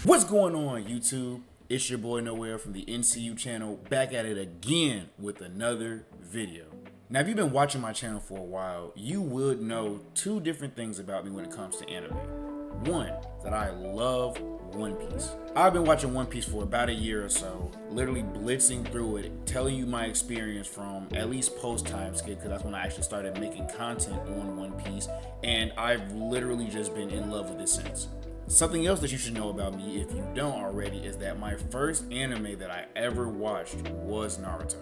What's going on, YouTube? It's your boy Nowhere from the NCU channel, back at it again with another video. Now, if you've been watching my channel for a while, you would know two different things about me when it comes to anime. One, that I love One Piece. I've been watching One Piece for about a year or so, literally blitzing through it, telling you my experience from at least post-time skip, because that's when I actually started making content on One Piece, and I've literally just been in love with it since. Something else that you should know about me, if you don't already, is that my first anime that I ever watched was Naruto.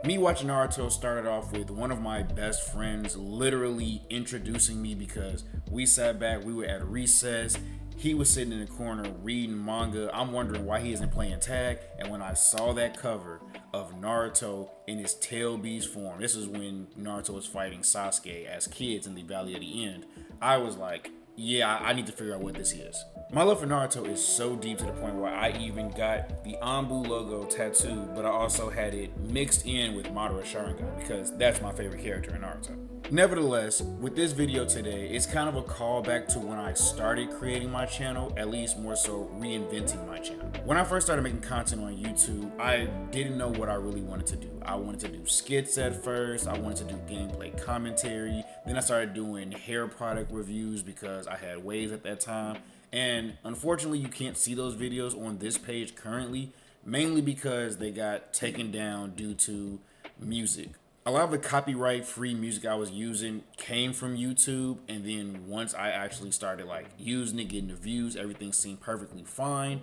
Me watching Naruto started off with one of my best friends literally introducing me, because we sat back, we were at recess, he was sitting in the corner reading manga. I'm wondering why he isn't playing tag, and when I saw that cover of Naruto in his tail beast form, this is when Naruto was fighting Sasuke as kids in the Valley of the End, I was like, yeah, I need to figure out what this is. My love for Naruto is so deep to the point where I even got the Anbu logo tattooed, but I also had it mixed in with Madara Sharingan because that's my favorite character in Naruto. Nevertheless, with this video today, it's kind of a callback to when I started creating my channel, at least more so reinventing my channel. When I first started making content on YouTube, I didn't know what I really wanted to do. I wanted to do skits at first, I wanted to do gameplay commentary, then I started doing hair product reviews because I had waves at that time. And unfortunately, you can't see those videos on this page currently, mainly because they got taken down due to music. A lot of the copyright-free music I was using came from YouTube, and then once I actually started using it, getting the views, everything seemed perfectly fine.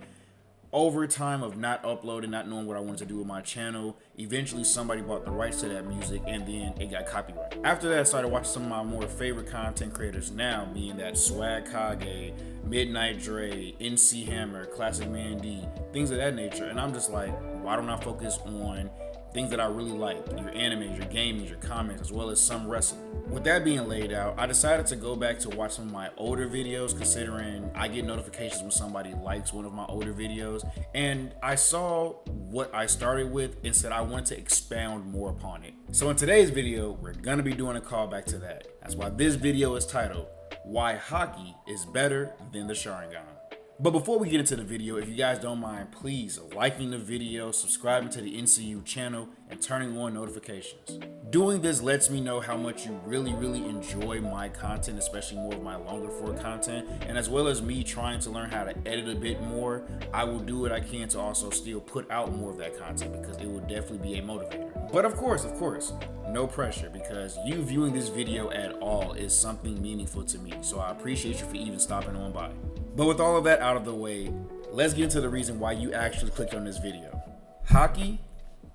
Over time of not uploading, not knowing what I wanted to do with my channel, eventually somebody bought the rights to that music, and then it got copyrighted. After that, I started watching some of my more favorite content creators now, being that Swag Kage, Midnight Dre, NC Hammer, Classic Man D, things of that nature, and I'm just like, why don't I focus on things that I really like, your animes, your gaming, your comics, as well as some wrestling. With that being laid out, I decided to go back to watch some of my older videos, considering I get notifications when somebody likes one of my older videos, and I saw what I started with and said I want to expound more upon it. So in today's video, we're gonna be doing a callback to that. That's why this video is titled, Why Haki is Better Than the Sharingan. But before we get into the video, if you guys don't mind, please liking the video, subscribing to the NCU channel, and turning on notifications. Doing this lets me know how much you really enjoy my content, especially more of my longer form content, and as well as me trying to learn how to edit a bit more, I will do what I can to also still put out more of that content because it will definitely be a motivator. But of course, no pressure, because you viewing this video at all is something meaningful to me, so I appreciate you for even stopping on by. But with all of that out of the way, let's get into the reason why you actually clicked on this video. Haki,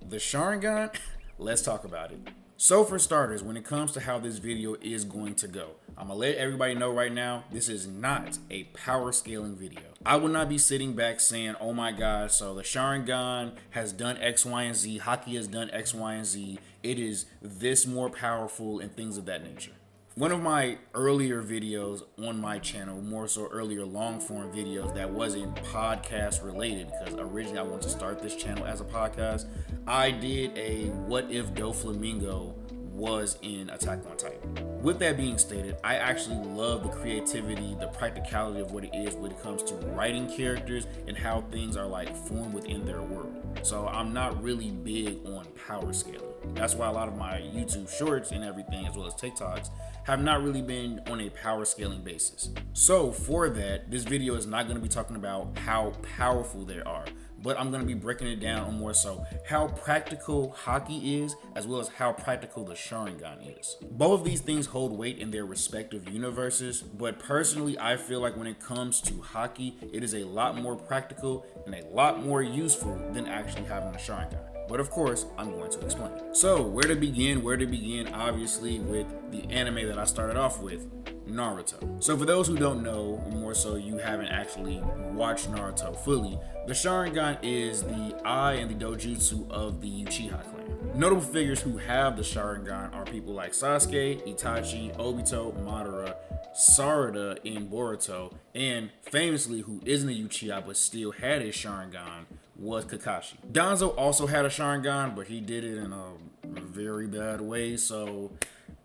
the Sharingan, let's talk about it. So for starters, when it comes to how this video is going to go, I'm gonna let everybody know right now, this is not a power scaling video. I will not be sitting back saying, oh my god, so the Sharingan has done X, Y, and Z, Haki has done X, Y, and Z, it is this more powerful and things of that nature. One of my earlier videos on my channel, more so earlier long form videos that wasn't podcast related, because originally I wanted to start this channel as a podcast, I did a what if Doflamingo was in Attack on Titan. With that being stated, I actually love the creativity, the practicality of what it is when it comes to writing characters and how things are formed within their world. So I'm not really big on power scaling. That's why a lot of my YouTube shorts and everything, as well as TikToks, have not really been on a power scaling basis. So for that, this video is not going to be talking about how powerful they are, but I'm going to be breaking it down on more so how practical Haki is, as well as how practical the Sharingan is. Both of these things hold weight in their respective universes, but personally I feel like when it comes to Haki, it is a lot more practical and a lot more useful than actually having a Sharingan. But of course, I'm going to explain. So where to begin? Obviously with the anime that I started off with, Naruto. So for those who don't know, or more so you haven't actually watched Naruto fully, the Sharingan is the eye and the dojutsu of the Uchiha clan. Notable figures who have the Sharingan are people like Sasuke, Itachi, Obito, Madara, Sarada in Boruto, and famously, who isn't a Uchiha but still had his Sharingan, was Kakashi. Danzo also had a Sharingan, but he did it in a very bad way, so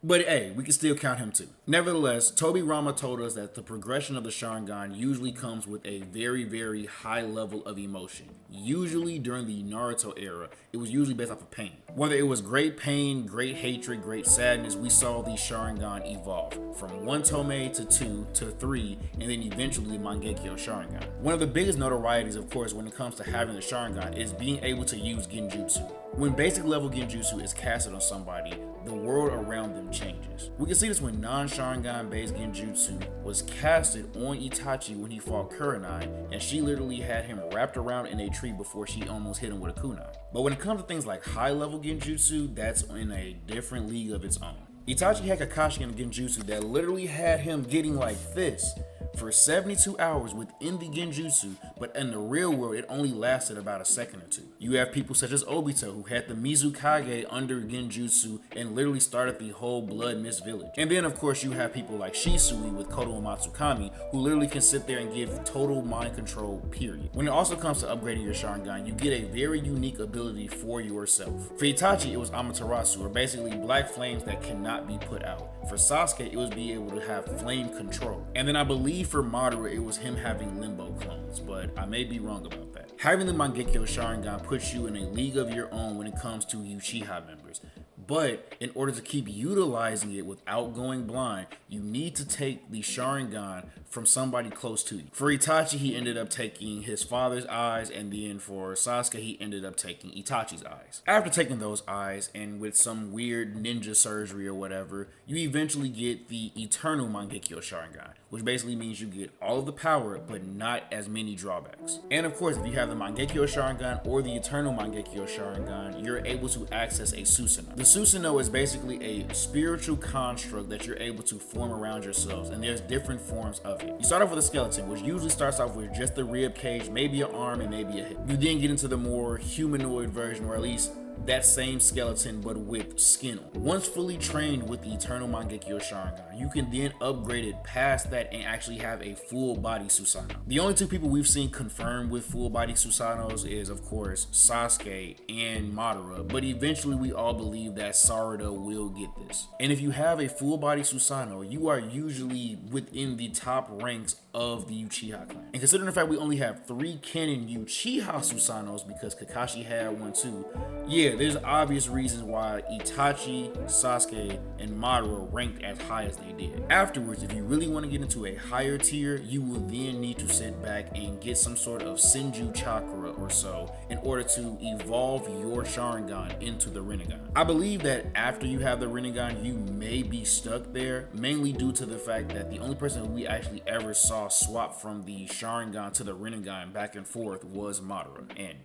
But hey, we can still count him too. Nevertheless, Tobirama told us that the progression of the Sharingan usually comes with a very, very high level of emotion. Usually during the Naruto era, it was usually based off of pain. Whether it was great pain, great hatred, great sadness, we saw the Sharingan evolve from 1 Tomei to 2 to 3, and then eventually Mangekyo Sharingan. One of the biggest notorieties, of course, when it comes to having the Sharingan is being able to use Genjutsu. When basic level Genjutsu is casted on somebody, the world around them changes. We can see this when non-Sharingan based Genjutsu was casted on Itachi when he fought Kurenai, and she literally had him wrapped around in a tree before she almost hit him with a kunai. But when it comes to things like high level Genjutsu, that's in a different league of its own. Itachi had Kakashi in Genjutsu that literally had him getting like this for 72 hours within the Genjutsu, but in the real world, it only lasted about a second or two. You have people such as Obito, who had the Mizukage under Genjutsu and literally started the whole Blood Mist village. And then, of course, you have people like Shisui with Koto and Matsukami, who literally can sit there and give total mind control, period. When it also comes to upgrading your Sharingan, you get a very unique ability for yourself. For Itachi, it was Amaterasu, or basically black flames that cannot be put out. For Sasuke, it was being able to have flame control. And then I believe for Madara, it was him having limbo clones, but I may be wrong about that. Having the Mangekyo Sharingan puts you in a league of your own when it comes to Uchiha members. But in order to keep utilizing it without going blind, you need to take the Sharingan from somebody close to you. For Itachi, he ended up taking his father's eyes, and then for Sasuke, he ended up taking Itachi's eyes. After taking those eyes, and with some weird ninja surgery or whatever, you eventually get the Eternal Mangekyo Sharingan, which basically means you get all of the power, but not as many drawbacks. And of course, if you have the Mangekyo Sharingan or the Eternal Mangekyo Sharingan, you're able to access a Susanoo. The Susanoo is basically a spiritual construct that you're able to form around yourselves, and there's different forms of it. You start off with a skeleton, which usually starts off with just the rib cage, maybe an arm, and maybe a hip. You then get into the more humanoid version, or at least that same skeleton but with skin on. Once fully trained with the Eternal Mangekyo Sharingan, you can then upgrade it past that and actually have a full body Susanoo. The only two people we've seen confirmed with full body Susanoos is, of course, Sasuke and Madara, but eventually we all believe that Sarada will get this. And if you have a full body Susanoo, you are usually within the top ranks of the Uchiha clan. And considering the fact we only have 3 canon Uchiha Susanoos because Kakashi had one too, yeah, there's obvious reasons why Itachi, Sasuke, and Madara ranked as high as they did. Afterwards, if you really want to get into a higher tier, you will then need to sit back and get some sort of Senju Chakra or so in order to evolve your Sharingan into the Rinnegan. I believe that after you have the Rinnegan, you may be stuck there, mainly due to the fact that the only person we actually ever saw swap from the Sharingan to the Rinnegan back and forth was Madara, and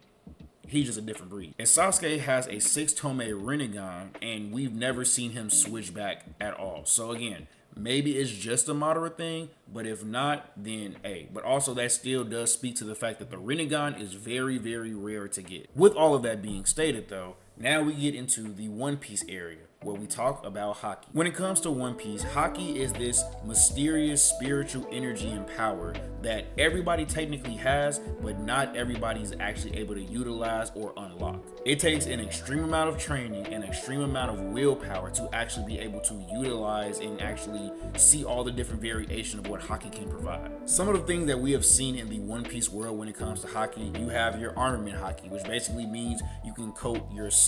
he's just a different breed. And Sasuke has a 6 Tomei Rinnegan, and we've never seen him switch back at all. So again, maybe it's just a Madara thing, but if not, then A. But also that still does speak to the fact that the Rinnegan is very, very rare to get. With all of that being stated though, now we get into the One Piece area, where we talk about Haki. When it comes to One Piece, Haki is this mysterious spiritual energy and power that everybody technically has, but not everybody is actually able to utilize or unlock. It takes an extreme amount of training and extreme amount of willpower to actually be able to utilize and actually see all the different variation of what Haki can provide. Some of the things that we have seen in the One Piece world when it comes to Haki, you have your armament Haki, which basically means you can coat yourself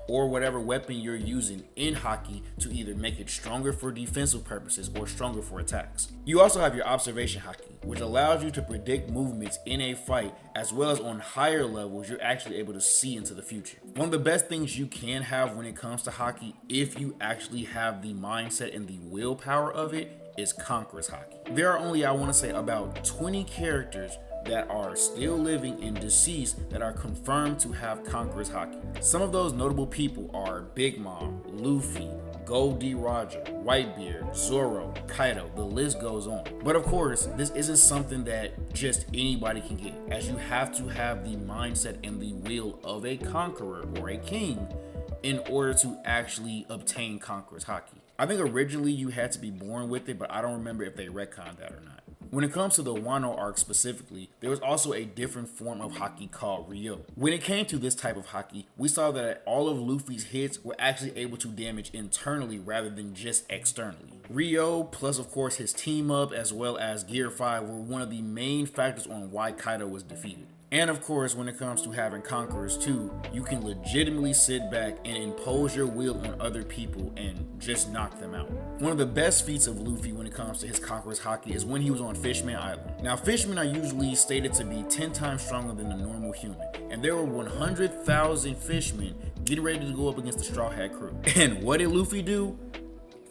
or whatever weapon you're using in Haki to either make it stronger for defensive purposes or stronger for attacks. You also have your observation Haki, which allows you to predict movements in a fight, as well as on higher levels, you're actually able to see into the future. One of the best things you can have when it comes to Haki, if you actually have the mindset and the willpower of it, is Conqueror's Haki. There are only, I want to say, about 20 characters that are still living and deceased that are confirmed to have Conqueror's Haki. Some of those notable people are Big Mom, Luffy, Gold D. Roger, Whitebeard, Zoro, Kaido, the list goes on. But of course, this isn't something that just anybody can get, as you have to have the mindset and the will of a conqueror or a king in order to actually obtain Conqueror's Haki. I think originally you had to be born with it, but I don't remember if they retconned that or not. When it comes to the Wano arc specifically, there was also a different form of Haki called Ryo. When it came to this type of Haki, we saw that all of Luffy's hits were actually able to damage internally rather than just externally. Ryo, plus of course his team up as well as Gear 5 were one of the main factors on why Kaido was defeated. And of course, when it comes to having conquerors too, you can legitimately sit back and impose your will on other people and just knock them out. One of the best feats of Luffy when it comes to his conqueror's Haki is when he was on Fishman Island. Now, fishmen are usually stated to be 10 times stronger than a normal human, and there were 100,000 fishmen getting ready to go up against the Straw Hat crew. And what did Luffy do?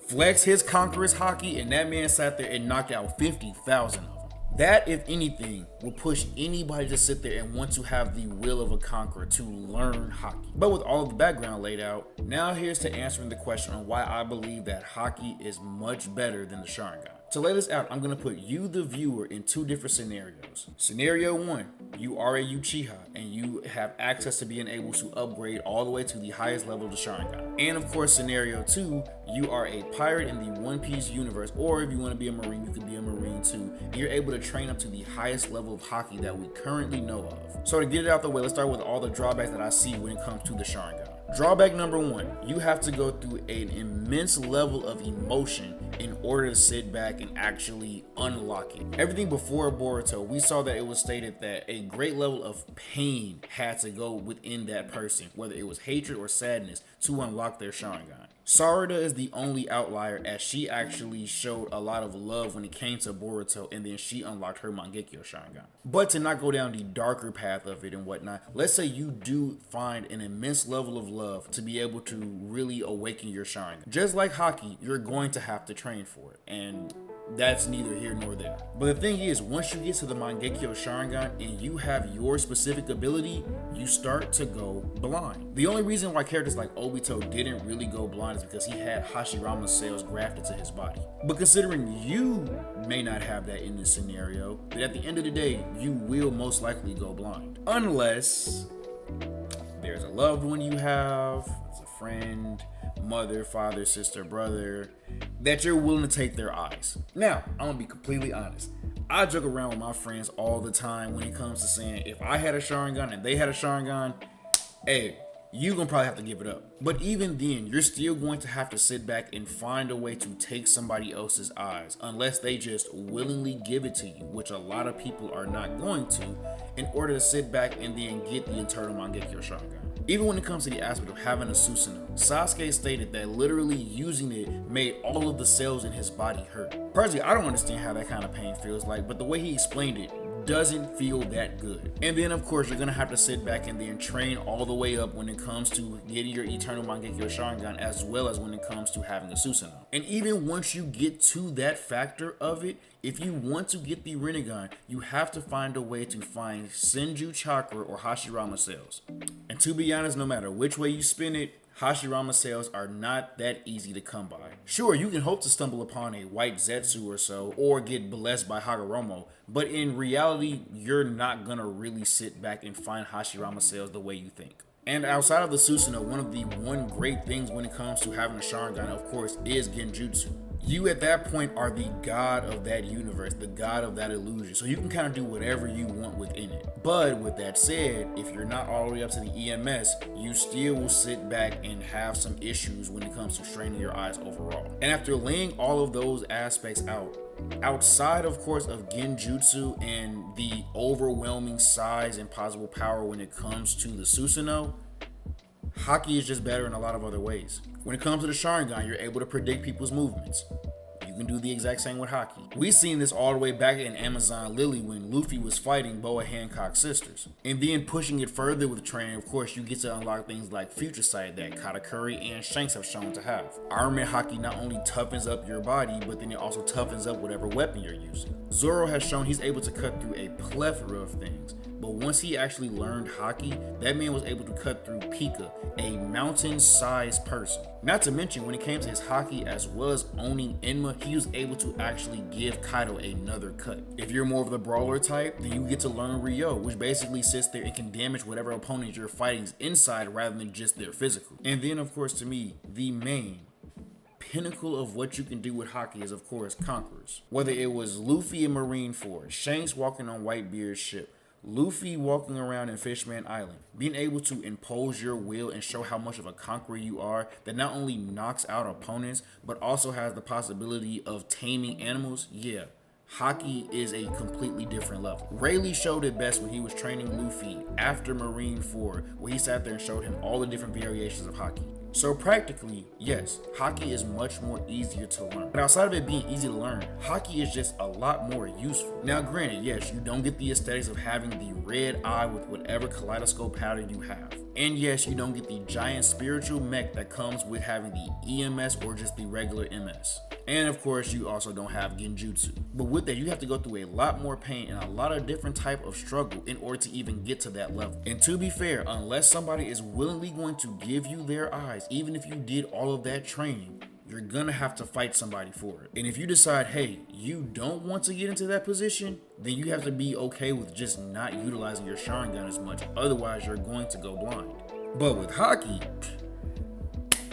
Flex his conqueror's Haki, and that man sat there and knocked out 50,000 of them. That, if anything, will push anybody to sit there and want to have the will of a conqueror to learn Haki. But with all of the background laid out, now here's to answering the question on why I believe that Haki is much better than the Sharingan. To lay this out, I'm going to put you, the viewer, in two different scenarios. Scenario 1, you are a Uchiha and you have access to being able to upgrade all the way to the highest level of the Sharingan. And of course, scenario 2, you are a pirate in the One Piece universe, or if you want to be a Marine, you can be a Marine too. And you're able to train up to the highest level of Haki that we currently know of. So to get it out the way, let's start with all the drawbacks that I see when it comes to the Sharingan. Drawback number 1, you have to go through an immense level of emotion in order to sit back and actually unlock it. Everything before Boruto, we saw that it was stated that a great level of pain had to go within that person, whether it was hatred or sadness, to unlock their Sharingan. Sarada is the only outlier, as she actually showed a lot of love when it came to Boruto, and then she unlocked her Mangekyo Sharingan. But to not go down the darker path of it and whatnot, let's say you do find an immense level of love to be able to really awaken your Sharingan. Just like Haki, you're going to have to train for it, and that's neither here nor there. But the thing is, once you get to the Mangekyo Sharingan and you have your specific ability, you start to go blind. The only reason why characters like Obito didn't really go blind is because he had Hashirama's cells grafted to his body. But considering you may not have that in this scenario, that at the end of the day, you will most likely go blind. Unless there's a loved one you have, it's a friend, mother, father, sister, brother, that you're willing to take their eyes. Now, I'm gonna be completely honest. I joke around with my friends all the time when it comes to saying, if I had a Sharingan and they had a Sharingan, hey, you're gonna probably have to give it up. But even then, you're still going to have to sit back and find a way to take somebody else's eyes, unless they just willingly give it to you, which a lot of people are not going to, in order to sit back and then get the internal Mangekyo Sharingan. Even when it comes to the aspect of having a Susanoo, Sasuke stated that literally using it made all of the cells in his body hurt. Personally, I don't understand how that kind of pain feels like, but the way he explained it doesn't feel that good. And then of course, you're gonna have to sit back and then train all the way up when it comes to getting your eternal Mangekyo Sharingan, as well as when it comes to having a Susanoo. And even once you get to that factor of it, if you want to get the Rinnegan, you have to find a way to find Senju Chakra or Hashirama cells. And to be honest, no matter which way you spin it, Hashirama cells are not that easy to come by. Sure, you can hope to stumble upon a white Zetsu or so, or get blessed by Hagoromo, but in reality, you're not gonna really sit back and find Hashirama cells the way you think. And outside of the Susanoo, one great things when it comes to having a Sharingan, of course, is Genjutsu. You at that point are the god of that universe, the god of that illusion. So you can kind of do whatever you want within it. But with that said, if you're not all the way up to the EMS, you still will sit back and have some issues when it comes to straining your eyes overall. And after laying all of those aspects out, outside of course of Genjutsu and the overwhelming size and possible power when it comes to the Susanoo, Haki is just better in a lot of other ways. When it comes to the Sharingan, you're able to predict people's movements. You can do the exact same with Haki. We've seen this all the way back in Amazon Lily when Luffy was fighting Boa Hancock's sisters. And then pushing it further with training, of course, you get to unlock things like Future Sight that Katakuri and Shanks have shown to have. Armament Haki not only toughens up your body, but then it also toughens up whatever weapon you're using. Zoro has shown he's able to cut through a plethora of things. But once he actually learned Haki, that man was able to cut through Pika, a mountain-sized person. Not to mention, when it came to his Haki as well as owning Enma, he was able to actually give Kaido another cut. If you're more of the brawler type, then you get to learn Ryo, which basically sits there and can damage whatever opponent you're fighting's inside rather than just their physical. And then, of course, to me, the main pinnacle of what you can do with Haki is, of course, conquerors. Whether it was Luffy in Marineford, Shanks walking on Whitebeard's ship, Luffy walking around in Fishman Island, being able to impose your will and show how much of a conqueror you are that not only knocks out opponents, but also has the possibility of taming animals, yeah. Haki is a completely different level. Rayleigh showed it best when he was training Luffy after Marineford, where he sat there and showed him all the different variations of Haki. So practically, yes, Haki is much more easier to learn. But outside of it being easy to learn, Haki is just a lot more useful. Now granted, yes, you don't get the aesthetics of having the red eye with whatever kaleidoscope pattern you have. And yes, you don't get the giant spiritual mech that comes with having the EMS or just the regular MS. And of course, you also don't have Genjutsu. But with that, you have to go through a lot more pain and a lot of different type of struggle in order to even get to that level. And to be fair, unless somebody is willingly going to give you their eyes, even if you did all of that training, you're gonna have to fight somebody for it. And if you decide, hey, you don't want to get into that position, then you have to be okay with just not utilizing your Sharingan as much. Otherwise, you're going to go blind. But with Haki,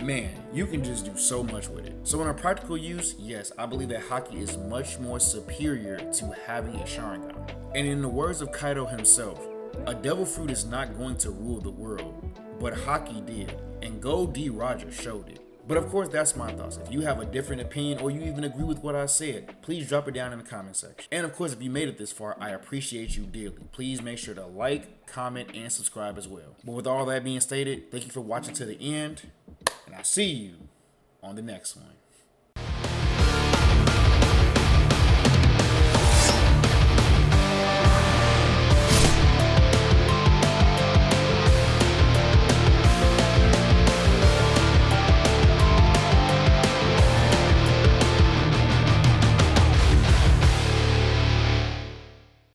man, you can just do so much with it. So in a practical use, yes, I believe that Haki is much more superior to having a Sharingan. And in the words of Kaido himself, a devil fruit is not going to rule the world, but Haki did, and Gold D. Rogers showed it. But of course, that's my thoughts. If you have a different opinion or you even agree with what I said, please drop it down in the comment section. And of course, if you made it this far, I appreciate you dearly. Please make sure to like, comment, and subscribe as well. But with all that being stated, thank you for watching to the end, and I'll see you on the next one.